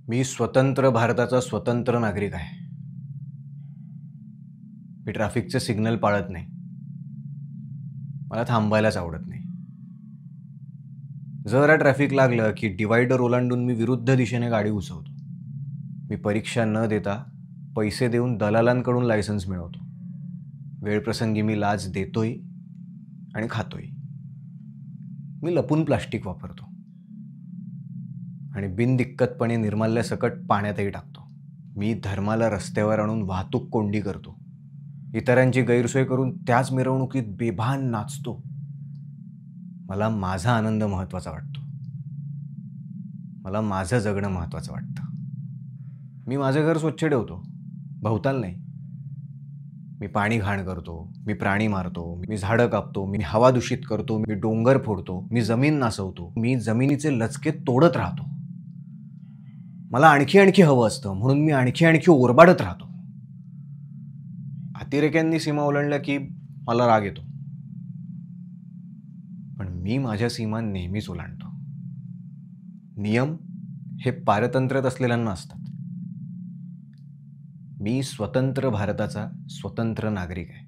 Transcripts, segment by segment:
मी स्वतंत्र भारताचा स्वतंत्र नागरिक आहे. मी ट्रॅफिकचे सिग्नल पाळत नाही. मला थांबायलाच आवडत नाही. जरा ट्रॅफिक लागलं की डिवायडर ओलांडून मी विरुद्ध दिशेने गाडी घुसवतो. मी परीक्षा न देता पैसे देऊन दलालांकडून लायसन्स मिळवतो. वेळप्रसंगी मी लाच देतोय आणि खातोय. मी लपून प्लास्टिक वापरतो आणि बिनदिक्कतपणे निर्माल्यासकट पाण्यातही टाकतो. मी धर्माला रस्त्यावर आणून वाहतूक कोंडी करतो. इतरांची गैरसोय करून त्याच मिरवणुकीत बेभान नाचतो. मला माझा आनंद महत्त्वाचा वाटतो. मला माझं जगणं महत्त्वाचं वाटतं. मी माझं घर स्वच्छ ठेवतो, भवताल नाही. मी पाणी घाण करतो, मी प्राणी मारतो, मी झाडं कापतो, मी हवा दूषित करतो, मी डोंगर फोडतो, मी जमीन नासवतो, मी जमिनीचे लचके तोडत राहतो. मला आणखी आणखी हवं असतं म्हणून मी आणखी आणखी ओरबाडत राहतो. अतिरेक्यांनी सीमा ओलांडल्या की मला राग येतो, पण मी माझ्या सीमा नेहमीच ओलांडतो. नियम हे पारतंत्र्यात असलेल्यांना असतात. मी स्वतंत्र भारताचा स्वतंत्र नागरिक आहे.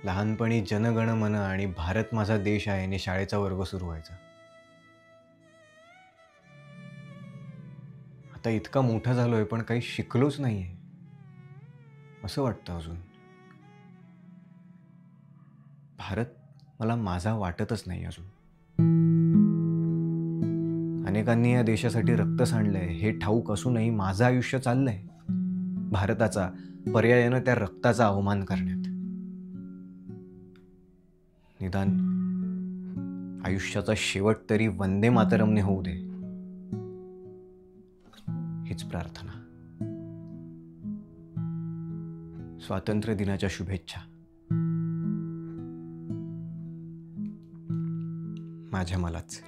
लहानपणी जनगण मन आणि भारत माझा देश आहे ने शाळेचा वर्ग सुरू व्हायचा. आता इतका मोठा झालोय पण काही शिकलोच नाहीये असं वाटतं. अजून भारत मला माझा वाटतच नाही. अजून अनेकांनी या देशासाठी रक्त सांडलंय हे ठाऊक असूनही माझं आयुष्य चाललंय भारताचा पर्यायानं त्या रक्ताचा अवमान करण्यात. निदान आयुष्याचा शेवट तरी वंदे मातरमने होऊ दे हीच प्रार्थना. स्वातंत्र्य दिनाच्या शुभेच्छा माझ्या मलाच.